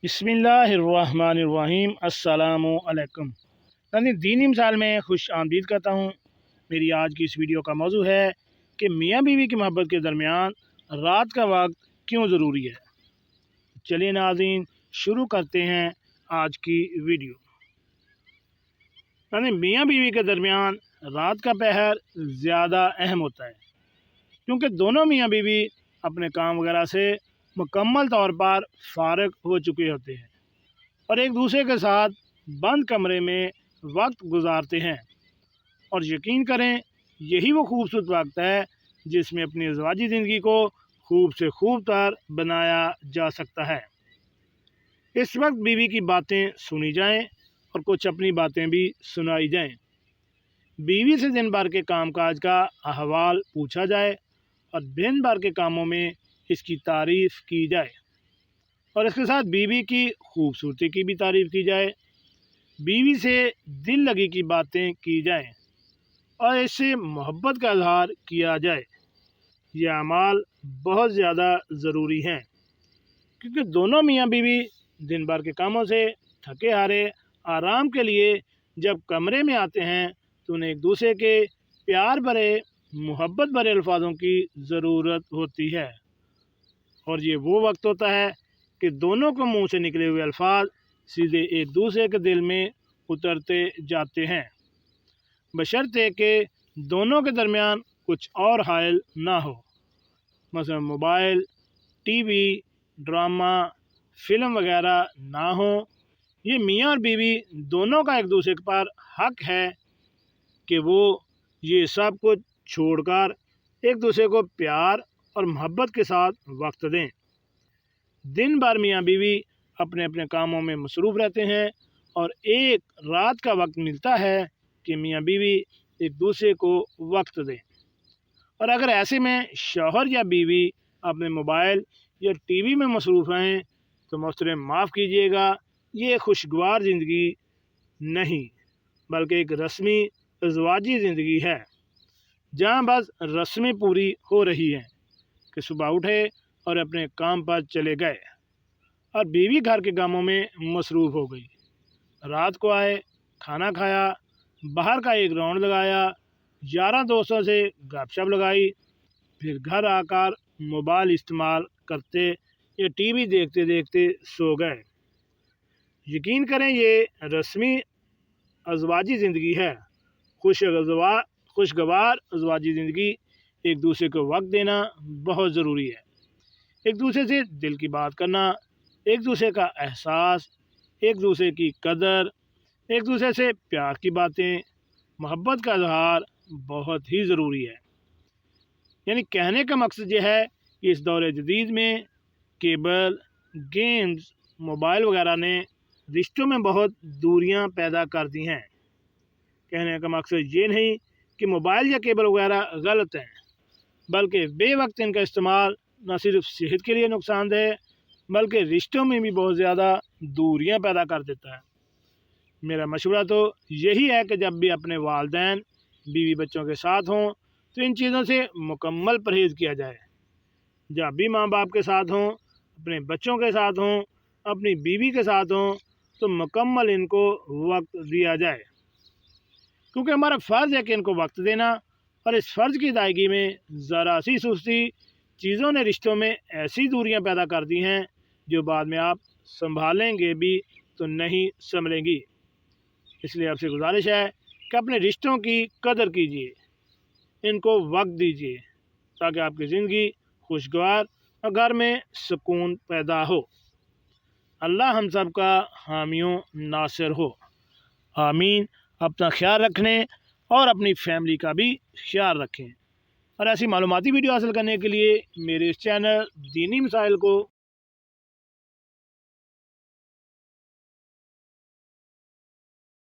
बिस्मिल्लाहिर्रहमानिर्रहीम। अस्सलामु अलैकुम। दीनी मिसाल में खुश आमदीद करता हूँ। मेरी आज की इस वीडियो का मौजू है कि मियाँ बीवी की मोहब्बत के दरमियान रात का वक्त क्यों ज़रूरी है। चलिए नाज़रीन, शुरू करते हैं आज की वीडियो। मियाँ बीवी के दरमियान रात का पहर ज़्यादा अहम होता है, क्योंकि दोनों मियाँ बीवी अपने काम वगैरह से मुकम्मल तौर पर फारिग हो चुके होते हैं और एक दूसरे के साथ बंद कमरे में वक्त गुजारते हैं। और यकीन करें, यही वो खूबसूरत वक्त है जिसमें अपनी अज़वाजी ज़िंदगी को खूब से खूब तर बनाया जा सकता है। इस वक्त बीवी की बातें सुनी जाएं और कुछ अपनी बातें भी सुनाई जाएं। बीवी से दिन भर के कामकाज का अहवाल पूछा जाए और दिन भर के कामों में इसकी तारीफ़ की जाए और इसके साथ बीवी की खूबसूरती की भी तारीफ़ की जाए। बीवी से दिल लगी की बातें की जाएं और इससे मोहब्बत का इजहार किया जाए। ये अमाल बहुत ज़्यादा ज़रूरी हैं, क्योंकि दोनों मियाँ बीवी दिन भर के कामों से थके हारे आराम के लिए जब कमरे में आते हैं तो उन्हें एक दूसरे के प्यार भरे मोहब्बत भरे अल्फाजों की ज़रूरत होती है। और ये वो वक्त होता है कि दोनों को मुंह से निकले हुए अल्फाज सीधे एक दूसरे के दिल में उतरते जाते हैं, बशर्ते कि दोनों के दरमियान कुछ और हायल ना हो, मसलन मोबाइल, टीवी, ड्रामा, फिल्म वगैरह ना हो। ये मियाँ और बीवी दोनों का एक दूसरे पर हक है कि वो ये सब कुछ छोड़कर एक दूसरे को प्यार और मोहब्बत के साथ वक्त दें। दिन भर मियाँ बीवी अपने अपने कामों में मसरूफ़ रहते हैं और एक रात का वक्त मिलता है कि मियाँ बीवी एक दूसरे को वक्त दें। और अगर ऐसे में शौहर या बीवी अपने मोबाइल या टीवी में मसरूफ़ रहें तो मोहतरम माफ़ कीजिएगा, ये खुशगवार ज़िंदगी नहीं बल्कि एक रस्मी अज़वाजी ज़िंदगी है, जहाँ बस रस्में पूरी हो रही हैं कि सुबह उठे और अपने काम पर चले गए और बीवी घर के कामों में मसरूफ़ हो गई। रात को आए, खाना खाया, बाहर का एक राउंड लगाया, यारों दोस्तों से गपशप लगाई, फिर घर आकर मोबाइल इस्तेमाल करते या टीवी देखते देखते सो गए। यकीन करें, ये रस्मी अज़वाजी ज़िंदगी है। खुशगवार अज़वाजी ज़िंदगी एक दूसरे को वक्त देना बहुत ज़रूरी है। एक दूसरे से दिल की बात करना, एक दूसरे का एहसास, एक दूसरे की कदर, एक दूसरे से प्यार की बातें, मोहब्बत का इजहार बहुत ही ज़रूरी है। यानी कहने का मकसद यह है कि इस दौर जदीद में केबल, गेम्स, मोबाइल वगैरह ने रिश्तों में बहुत दूरियां पैदा कर दी हैं। कहने का मकसद ये नहीं कि मोबाइल या केबल वगैरह गलत हैं, बल्कि बेवक्त इनका इस्तेमाल न सिर्फ सेहत के लिए नुकसानदेह बल्कि रिश्तों में भी बहुत ज़्यादा दूरियां पैदा कर देता है। मेरा मशवरा तो यही है कि जब भी अपने वालिदैन, बीवी बच्चों के साथ हों तो इन चीज़ों से मुकम्मल परहेज़ किया जाए। जब भी माँ बाप के साथ हों, अपने बच्चों के साथ हों, अपनी बीवी के साथ हों तो मुकम्मल इनको वक्त दिया जाए, क्योंकि हमारा फ़र्ज़ है कि इनको वक्त देना। और इस फ़र्ज़ की अदायगी में ज़रा सी सुस्ती चीज़ों ने रिश्तों में ऐसी दूरियां पैदा कर दी हैं जो बाद में आप संभालेंगे भी तो नहीं संभलेंगी। इसलिए आपसे गुजारिश है कि अपने रिश्तों की कदर कीजिए, इनको वक्त दीजिए, ताकि आपकी ज़िंदगी खुशगवार और घर में सुकून पैदा हो। अल्लाह हम सब का हामियों नासिर हो। आमीन। अपना ख्याल रखने और अपनी फैमिली का भी ख्याल रखें। और ऐसी मालूमाती वीडियो हासिल करने के लिए मेरे इस चैनल दीनी मिसाइल को